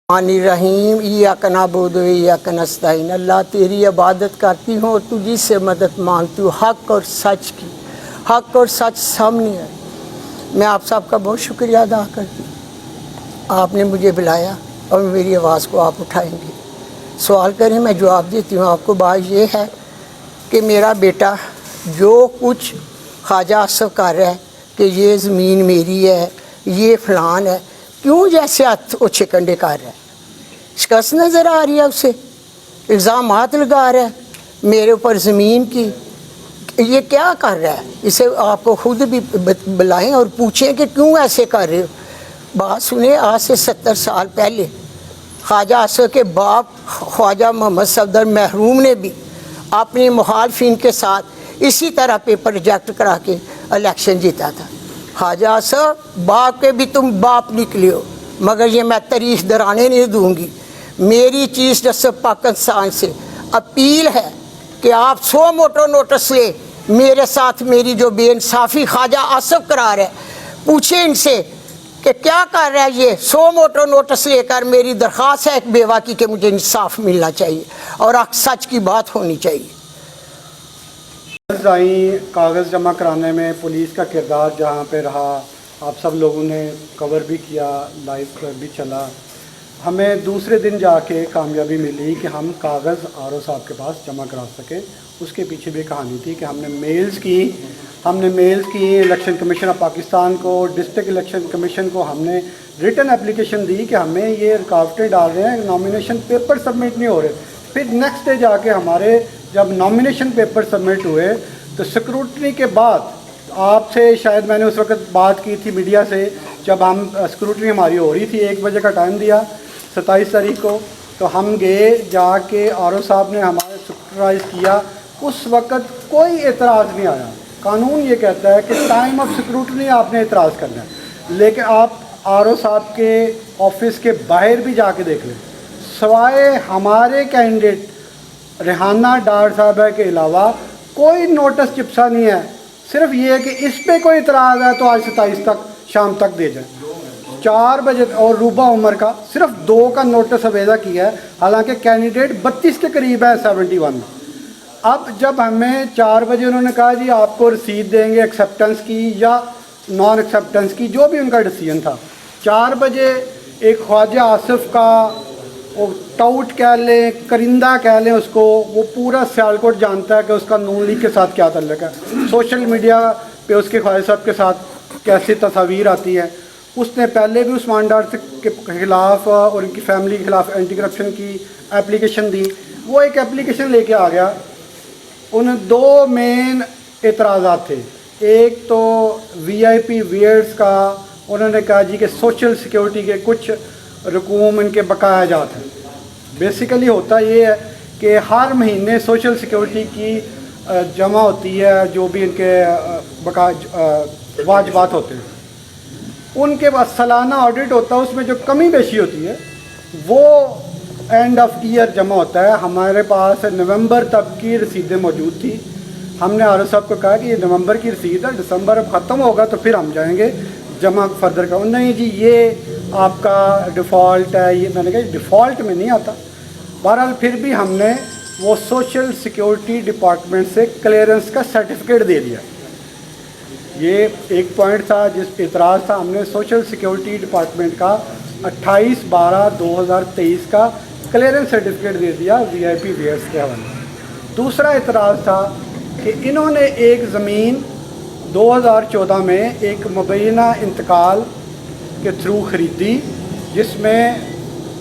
रहीम इय्याक नअबुदु व इय्याक नस्तईन। अल्लाह तेरी इबादत करती हूँ और तुझी से मदद मांगती हूँ हक़ और सच की। हक़ और सच सामने है। मैं आप सबका बहुत शुक्रिया अदा करती हूँ। आपने मुझे बुलाया और मेरी आवाज़ को आप उठाएंगे। सवाल करें मैं जवाब देती हूँ आपको। बात ये है कि मेरा बेटा जो कुछ ख्वाजा आसफ़ कर रहा है कि ये ज़मीन मेरी है, ये फ़लान है, क्यों जैसे हाथ ओछे कंडे कर रहा है? शिकस्त नज़र आ रही है उसे, इल्ज़ामात लगा रहा है मेरे ऊपर ज़मीन की। ये क्या कर रहा है? इसे आपको खुद भी बुलाएं और पूछें कि क्यों ऐसे कर रहे हो। बात सुने, आज से 70 साल पहले ख्वाजा आसफ़ के बाप ख्वाजा मोहम्मद सफदर महरूम ने भी अपने मुखालफिन के साथ इसी तरह पेपर रिजेक्ट करा के इलेक्शन जीता था। ख्वाजा आसफ़ बाप के भी तुम बाप निकले हो, मगर ये मैं तारीख दराने नहीं दूंगी। मेरी चीफ जस्टिस पाकिस्तान से अपील है कि आप 100 मोटो नोटिस ले मेरे साथ मेरी जो बेइंसाफ़ी ख्वाजा आसफ़ करा रहा है, पूछे इनसे कि क्या कर रहा है ये। 100 मोटो नोटिस लेकर मेरी दरख्वास्त है एक बेवा की कि मुझे इंसाफ मिलना चाहिए और सच की बात होनी चाहिए। कागज़ जमा कराने में पुलिस का किरदार जहाँ पे रहा, आप सब लोगों ने कवर भी किया, लाइव भी चला। हमें दूसरे दिन जाके कामयाबी मिली कि हम कागज़ आरओ साहब के पास जमा करा सके। उसके पीछे भी कहानी थी कि हमने मेल्स की इलेक्शन कमीशन ऑफ पाकिस्तान को, डिस्ट्रिक्ट इलेक्शन कमीशन को हमने रिटन एप्लीकेशन दी कि हमें ये रुकावटें डाल रहे हैं, नॉमिनेशन पेपर सबमिट नहीं हो रहे। फिर नेक्स्ट डे जाके हमारे जब नॉमिनेशन पेपर सबमिट हुए तो स्क्रूटनी के बाद, आपसे शायद मैंने उस वक्त बात की थी मीडिया से, जब हम स्क्रूटनी हमारी हो रही थी, 1 बजे का टाइम दिया 27 तारीख को, तो हम गए जाके आरओ साहब ने हमारे स्क्रूटनाइज किया। उस वक्त कोई एतराज़ नहीं आया। कानून ये कहता है कि टाइम ऑफ स्क्रूटनी आपने एतराज़ करना है, लेकिन आप आरओ साहब के ऑफिस के बाहर भी जाके देख लें, सवाए हमारे कैंडिडेट रेहाना डार साहब के अलावा कोई नोटिस चिपसा नहीं है। सिर्फ ये है कि इस पे कोई इतराज़ है तो आज 27 तक शाम तक दे जाए। 4 बजे और रूबा उमर का सिर्फ 2 का नोटिस अवेदा किया है, हालांकि कैंडिडेट 32 के करीब है 71। अब जब हमें 4 बजे उन्होंने कहा जी आपको रसीद देंगे एक्सेप्टेंस की या नॉन एक्सेप्टेंस की, जो भी उनका डिसीजन था। 4 बजे एक ख्वाजा आसफ़ का वो टाउट कह लें, करिंदा कह लें उसको, वो पूरा सियालकोट जानता है कि उसका नून लीग के साथ क्या ताल्लुक़ है। सोशल मीडिया पे उसके ख्वाजा साहब के साथ कैसी तस्वीर आती है। उसने पहले भी उस्मान डार के ख़िलाफ़ और उनकी फैमिली के ख़िलाफ़ एंटी करप्शन की एप्लीकेशन दी। वो एक एप्लीकेशन लेके आ गया। उन 2 मेन एतराज़ात थे। एक तो VIP वेयर्स का, उन्होंने कहा जी कि सोशल सिक्योरिटी के कुछ रकूम इनके बकाया जात हैं। बेसिकली होता ये है कि हर महीने सोशल सिक्योरिटी की जमा होती है, जो भी इनके वाजिबात होते हैं, उनके बाद सालाना ऑडिट होता है, उसमें जो कमी बेशी होती है वो एंड ऑफ ईयर जमा होता है। हमारे पास नवंबर तक की रसीदें मौजूद थी। हमने आरओ साहब को कहा कि ये नवंबर की रसीद है, दिसंबर अब ख़त्म होगा तो फिर हम जाएंगे जमा फर्दर का। नहीं जी ये आपका डिफ़ॉल्ट है। ये मैंने कहा डिफ़ॉल्ट में नहीं आता। बहरहाल फिर भी हमने वो सोशल सिक्योरिटी डिपार्टमेंट से क्लियरेंस का सर्टिफिकेट दे दिया। ये एक पॉइंट था जिस एतराज़ था। हमने सोशल सिक्योरिटी डिपार्टमेंट का 28/12/2023 का क्लियरेंस सर्टिफिकेट दे दिया VIP वेयर्स के हवाले। दूसरा एतराज़ था कि इन्होंने एक ज़मीन 2014 में एक मुबैना इंतकाल के थ्रू ख़रीदी, जिसमें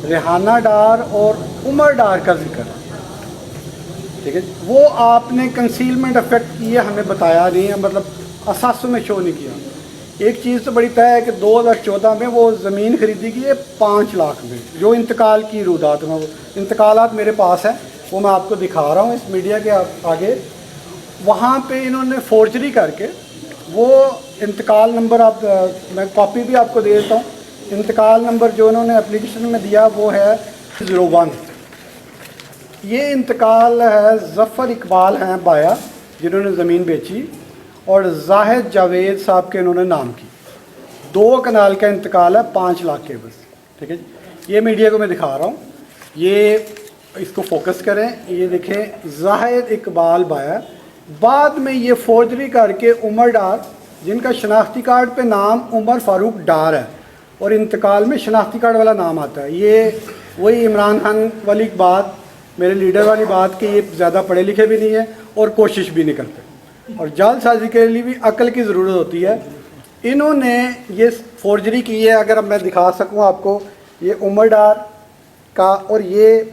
रेहाना डार और उमर डार का जिक्र है। ठीक है, वो आपने कंसीलमेंट इफेक्ट किया, हमें बताया नहीं है, मतलब असासों में शो नहीं किया। एक चीज़ तो बड़ी तय है कि 2014 में वो ज़मीन ख़रीदी गई है 5 लाख में। जो इंतकाल की रूदात में, वो इंतकालात मेरे पास है, वो मैं आपको दिखा रहा हूँ इस मीडिया के आगे। वहाँ पे इन्होंने फोर्जरी करके वो इंतकाल नंबर, आप मैं कॉपी भी आपको दे देता हूँ। इंतकाल नंबर जो उन्होंने एप्लीकेशन में दिया वो है 01। ये इंतकाल है ज़फ़र इकबाल हैं बाया, जिन्होंने ज़मीन बेची, और जाहिद जावेद साहब के इन्होंने नाम की। 2 कनाल का इंतकाल है 5 लाख के बस। ठीक है जी। ये मीडिया को मैं दिखा रहा हूँ, ये इसको फोकस करें, ये देखें जाहिद इकबाल बाया, बाद में ये फौजरी करके उमर डार, जिनका शनाख्ती कार्ड पे नाम उमर फारूक डार है और इंतकाल में शनाख्ती कार्ड वाला नाम आता है। ये वही इमरान खान वाली बात, मेरे लीडर वाली बात कि ये ज़्यादा पढ़े लिखे भी नहीं है और कोशिश भी नहीं करते, और जालसाजी के लिए भी अक्ल की ज़रूरत होती है। इन्होंने ये फौजरी की है, अगर मैं दिखा सकूं आपको, ये उमर डार का और ये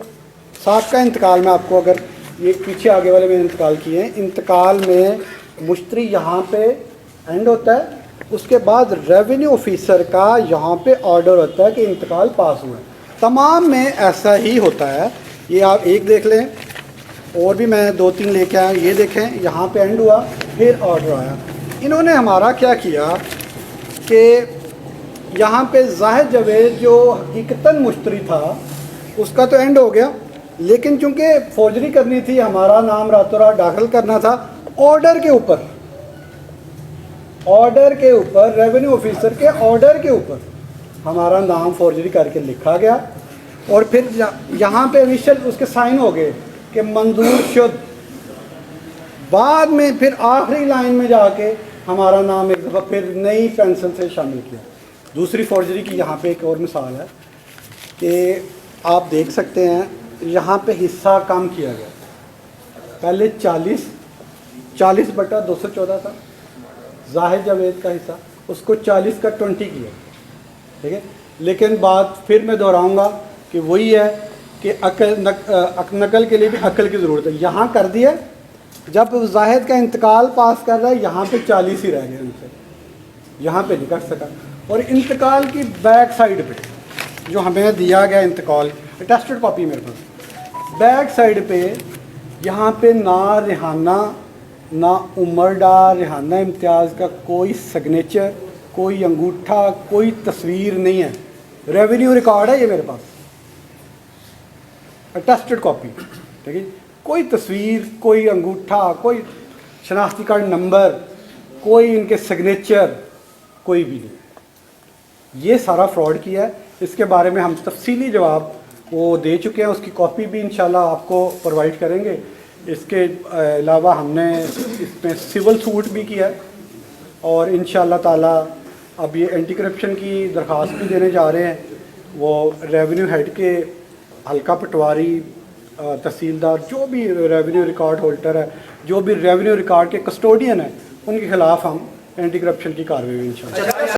साहब का इंतकाल में आपको, अगर ये पीछे आगे वाले में इंतकाल किए हैं, इंतकाल में मुश्तरी यहाँ पे एंड होता है, उसके बाद रेवेन्यू ऑफिसर का यहाँ पे ऑर्डर होता है कि इंतकाल पास हुआ है। तमाम में ऐसा ही होता है। ये आप एक देख लें, और भी मैं 2-3 लेके आया, ये देखें यहाँ पे एंड हुआ, फिर ऑर्डर आया। इन्होंने हमारा क्या किया कि यहाँ पे जाहिद जावेद जो हकीकतन मुश्तरी था उसका तो एंड हो गया, लेकिन चूँकि फौजरी करनी थी, हमारा नाम रातों रात दाखिल करना था, ऑर्डर के ऊपर रेवेन्यू ऑफिसर के ऑर्डर के ऊपर हमारा नाम फौजरी करके लिखा गया, और फिर यहाँ पे इनिशियल उसके साइन हो गए कि मंजूर शुद। बाद में फिर आखिरी लाइन में जाके हमारा नाम एक दफ़ा फिर नई पेंसिल से शामिल किया। दूसरी फौजरी की यहाँ पे एक और मिसाल है कि आप देख सकते हैं, यहाँ पे हिस्सा कम किया गया। पहले 40/214 था जाहिद जावेद का हिस्सा, उसको 40 का 20 किया, ठीक है। लेकिन बात फिर मैं दोहराऊंगा कि वही है कि नकल के लिए भी अक्ल की ज़रूरत है। यहाँ कर दिया, जब जाहिद का इंतकाल पास कर रहा है, यहाँ पे 40 ही रह गए उनसे, यहाँ पे नहीं कर सका। और इंतकाल की बैक साइड पे जो हमें दिया गया इंतकाल अटेस्टेड कॉपी मेरे पास, बैक साइड पे यहाँ पे ना रिहाना, ना उमर डार, रिहाना इम्तियाज़ का कोई सिग्नेचर, कोई अंगूठा, कोई तस्वीर नहीं है। रेवेन्यू रिकॉर्ड है ये मेरे पास, अटेस्टेड कॉपी, ठीक है। कोई तस्वीर, कोई अंगूठा, कोई शनाख्ती कार्ड नंबर, कोई इनके सिग्नेचर, कोई भी नहीं। ये सारा फ्रॉड किया है। इसके बारे में हम तफसीली जवाब वो दे चुके हैं, उसकी कॉपी भी इंशाल्लाह आपको प्रोवाइड करेंगे। इसके अलावा हमने इसमें सिविल सूट भी किया है, और इंशाल्लाह ताला अब ये एंटी करप्शन की दरख्वास्त भी देने जा रहे हैं। वो रेवेन्यू हेड के हल्का पटवारी, तहसीलदार, जो भी रेवेन्यू रिकॉर्ड होल्डर है, जो भी रेवेन्यू रिकॉर्ड के कस्टोडियन है, उनके ख़िलाफ़ हम एंटी करप्शन की कार्रवाई इंशाल्लाह